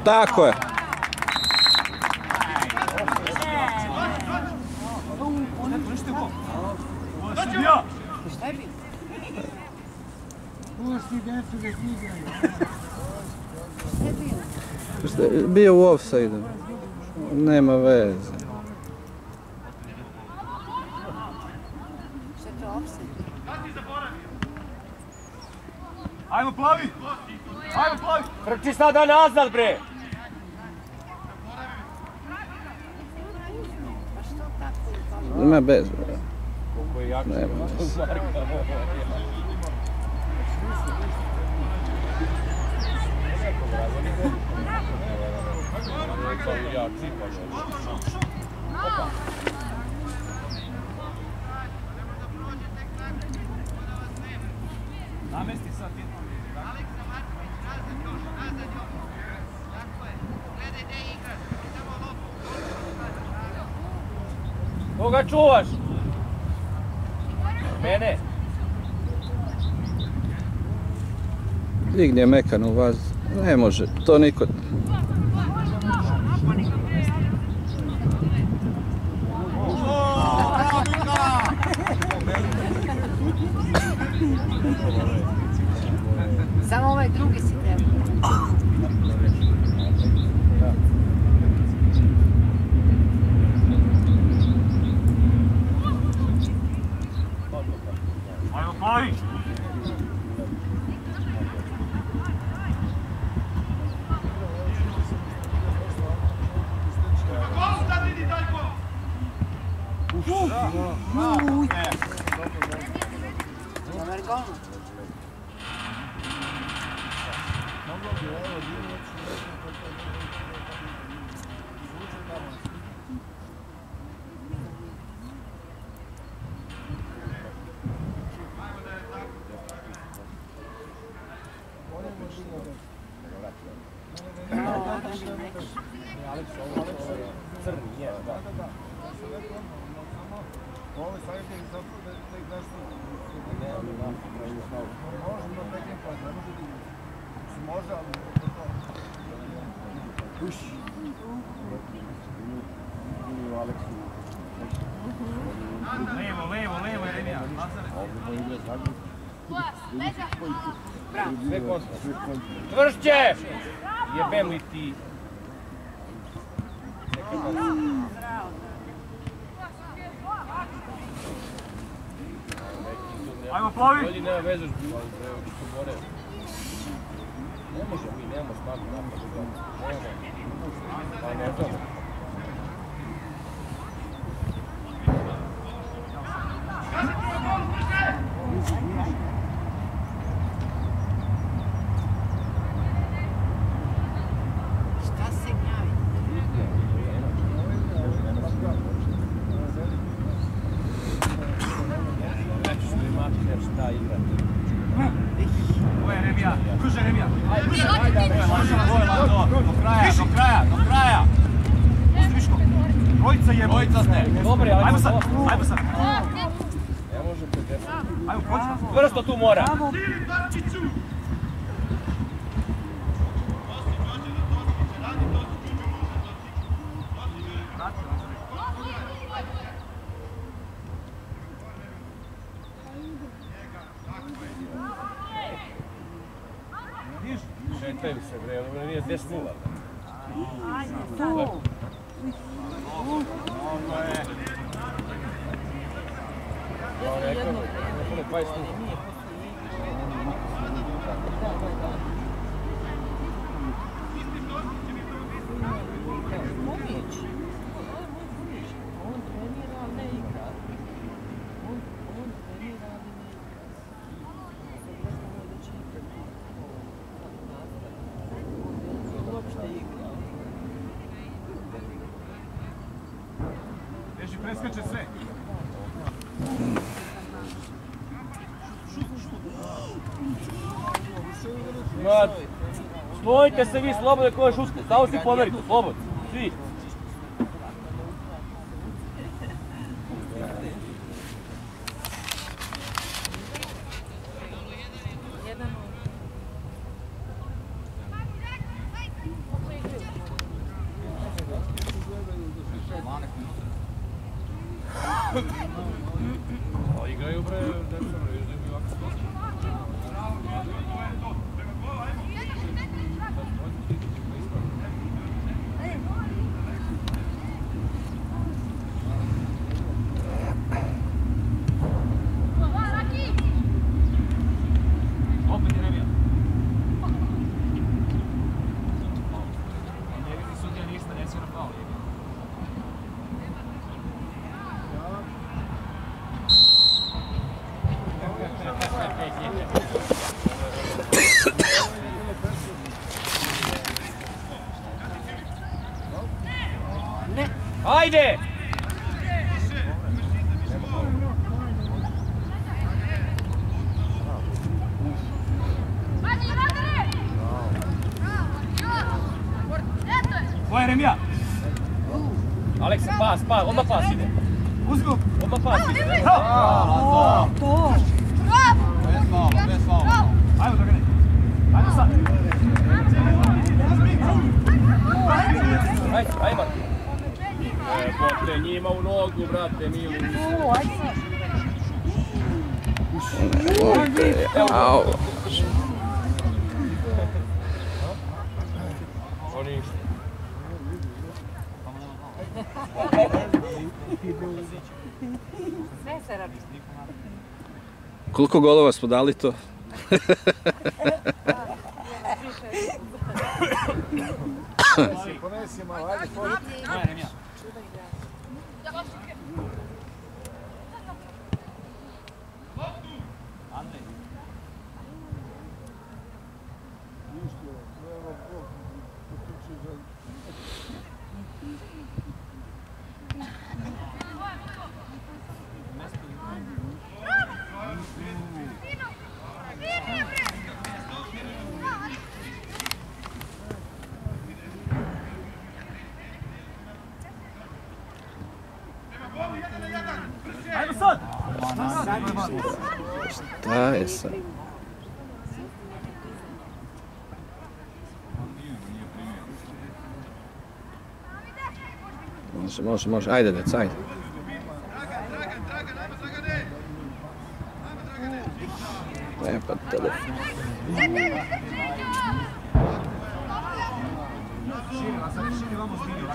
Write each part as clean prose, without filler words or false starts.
Tako je. Bio u offside. Nema veze. Ajmo plavi! Ajmo plavi! Trči sada nazad, bre! Nema bez. Koliko je jak Nema bez. Namesti sad ti. Koga čuvaš? Mene? Digne mekan u vaz. Ne može, to niko... Samo ovaj drugi si treba. Ajmo plavi! Dobar gol. Crni je, da. Ovo je savjetnik zato da ih nešto... Može na nekim pa, ne može da ih... Može, ali... Uši. Levo, Jeremija. Sve kontra. Čvršće! Jebem li ti? Ajmo plavi! Ljudi nema veze što bore. Ne može mi, nemamo snagu napad. Pa ne znam. Šta se gnjavi? Neću što imati šta igrati. Ovo je Jeremija, kruže Jeremija. Ajde, do kraja. Pusti Viško. Trojica je. Trojica ste. Dobre, Ajmo sad. Ne možete desiti. Ajmo, proći. Vrsto tu mora. Šetaju se, bre, ono nije 10-0. Tu. Rekao, 20 Beži, preskače sve. Stojite se vi slobodno koje šutke, samo si pomerite, slobodno, svi. A igraju bre, Depsona, još da imaju ovako skoči. Opet je Remija. Njegov sudija ništa, ne svira faul. Ajde! Ovo je Remija. Aleksa, pas, odmah pas ide. Uzi go. Odmah pas ide. Bravo! To! Bez faula. Ajmo da ga ne. Ajmo sad. Ajde, Marko. Bote njima u nogu, brate, mili. Au. Oni ništa. Sve se radi. Koliko golova smo dali to? Ponesi malo, ajde, pojdi. Ovo je Remija. Andrej. Ajmo sad! Šta je sad? Može. Ajde, dec, ajde. Ne, pa telefon. Širi vamo zbilju.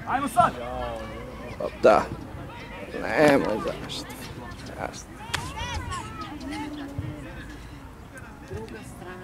Ajmo sad! Da. Nemoj zašto. Jasno. Druga strana.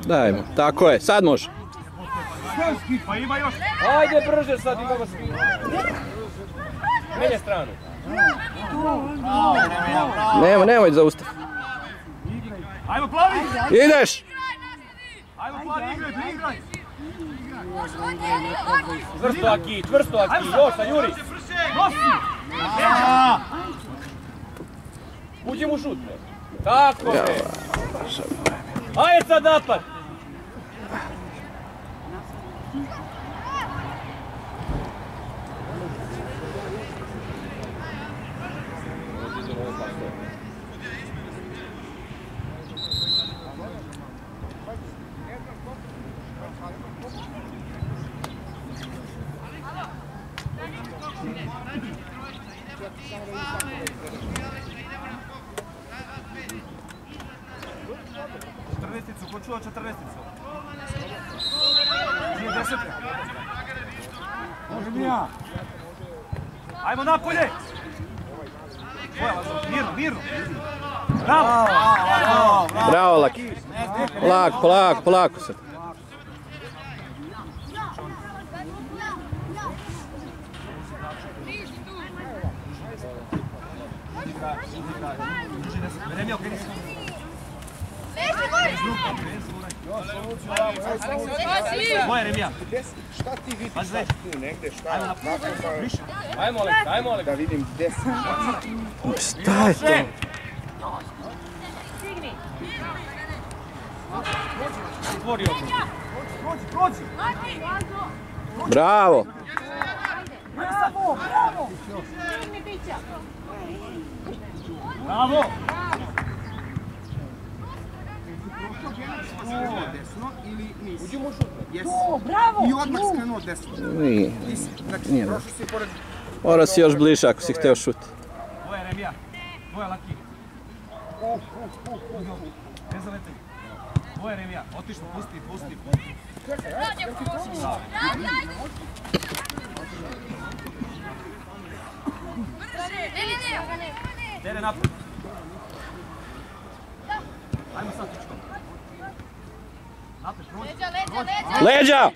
Dajmo, tako je, sad može. Pa ima još! Ajde brže sad, imamo svi. Menje stranu. Nemoj zaustav. Ajmo plavi! Ideš! Ajmo plavi, igraj! Čvrsto Aki, još sa Juri. Nosi! Uđi mu šut, bre. Tako, bre. Ajde sad napad. Ko čuo 14-icu? Nije 10. Remija! Ajmo napolje! Mirno! Bravo! Bravo, Laki. Polako sad. Remija, okreni se. Moje Remija. Šta ti vidiš tu negde, šta? Ajmo Aleks. Da vidim gde si. Šta je to? Otvori oko. Prođi. Bravo! Bravo. Desno ili nisi? Uđimo u šutne. Jesi. Bravo! I odmah skrenuo desno. Nije. Znači, Nije prošao si pored... Mora si još bliže ako si hteo šut. Ovo je Remija. Ovo je Laki. Ne zaletaju. Ovo je Remija. Otišlo, pusti. Tere napred. Ajmo sad, Tičko. Napred, prođi. Leđa!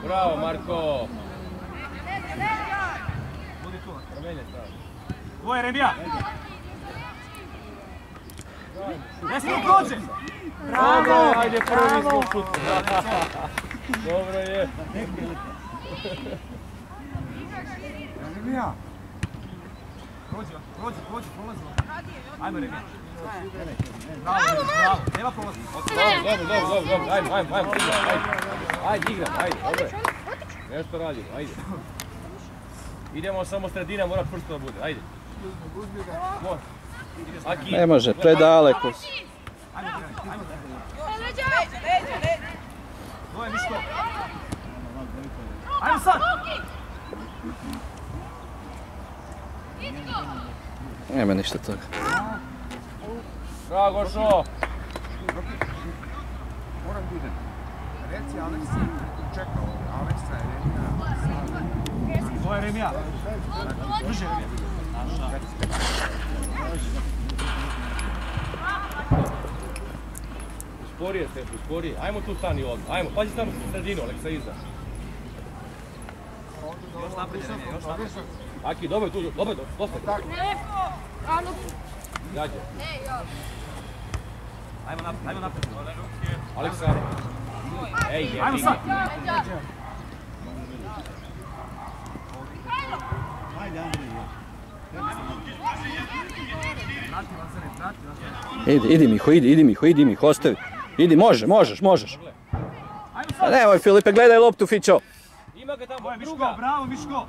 Bravo Marko. Budi tu. Promenje stav. Ovo je Remija. Jesi li prođe? Bravo! Ajde, prvi smo u šutu. Dobro je. Remija. Prođi, prolazi. Ajmo Remija. Bravo. Nema prolazi. Dobro. Ajde, igram, dobro. Nešto radimo, ajde. Idemo samo sredina, mora prsto da bude, ajde. Ne može, predaleko si. Ajmo. Ovo je Miško. Ajmo sad. Nema ništa toga. Bravo, Gošo. Moram da idem. Reci Aleksa, čekao. Aleksa je Remija. Ovo je Remija. Brže Remija. Sporije, Stefu, sporije. Ajmo tu stani ovdje. Ajmo, pazi tamo u sredinu, Aleksa iza. Još napred Remija. Aki, dobro je tu, dosta. Gađe. Ajmo napred. Aleksa. Ej, Ajmo sad. Idi Miho, ostavi. Idi, možeš. A nemoj Filipe, gledaj loptu, Fićo. Ima ga tamo, Druga. Bravo, Miško.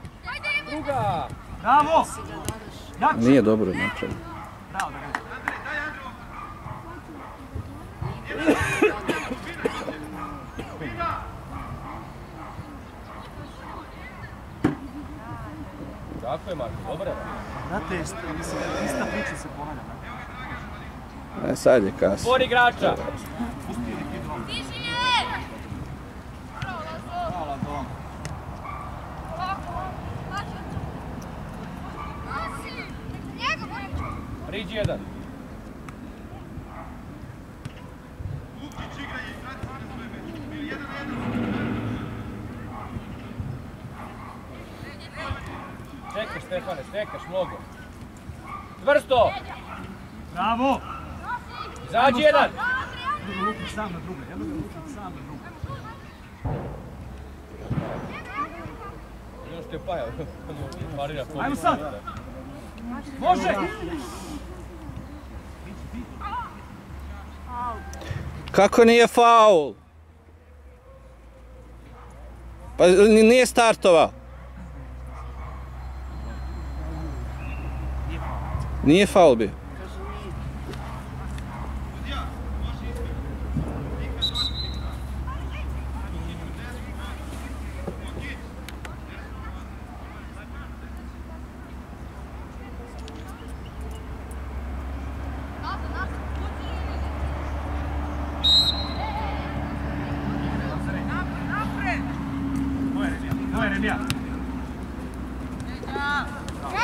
Druga. Bravo. Nije dobro napravljeno. Bravo, Tako je, Marko, dobro je. znate, ista priča se ponavlja. Sad je kasno. Spor igrača. Priđi jedan. Čekaš, Stefane, čekaš mnogo. Čvrsto! Bravo! Izađi jedan! Lukić sam na druga, jedno ga Lukić sam na druga. Ono što je pajao, parira pogled. Ajmo sad! Može! Kako nije faul? Pa nije startovao. Nije faul bio. Ovo je Remija.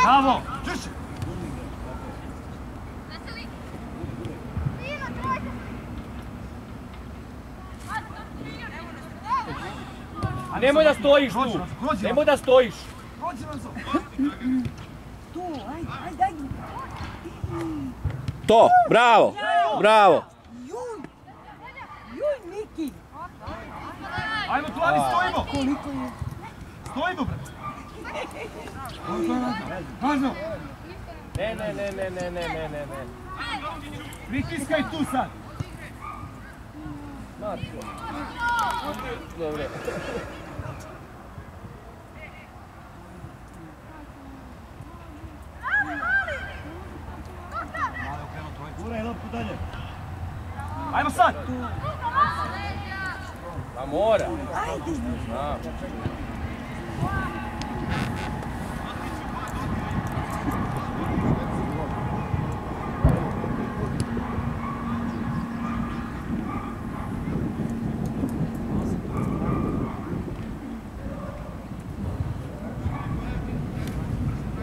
Bravo! Čuši! Nemoj da stojiš tu. Nemoj da stojiš. Prođi Renzo. Tu, ajde. To, bravo, bravo. Juj, Miki. Ajmo tu, ali stojimo. Koliko je? Stojimo, bre. Važno. Ne. Pritiskaj tu sad. Dobre. Guraj loptu dalje. Ajmo sad. Pa mora. Ajde.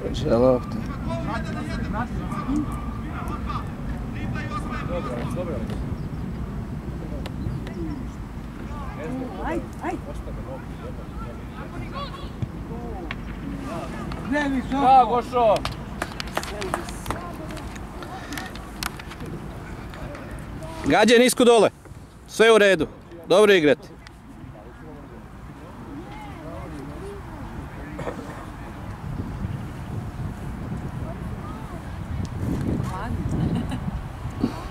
Prođe lopta. Dobro. Ajde. Ne, visoko. Da, Gošo. Gađe nisko dole. Sve u redu. Dobro igrati.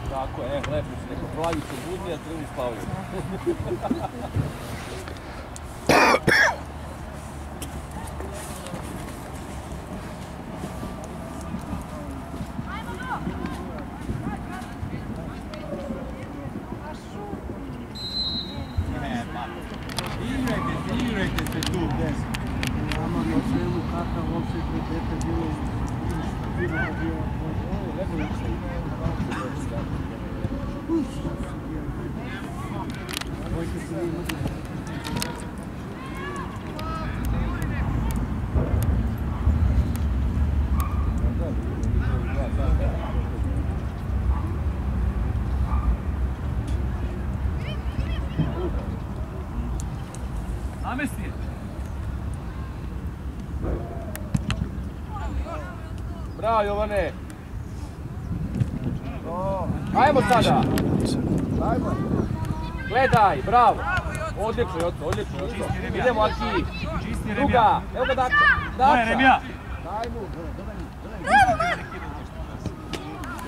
Tako je, lepo si rekao, plavi su budni, a crni spavaju. Igrajte se tu. Ama na svemu kakav opšte dete bilo Namesti je. Bravo, Jovane. Ajmo sada. Gledaj, bravo. Odlično, Joco, odlično. Idemo, Aki. Druga, evo ga Dača. Remija.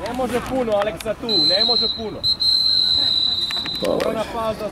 Ne može puno, Aleksa tu, ne može puno. Ona pauza.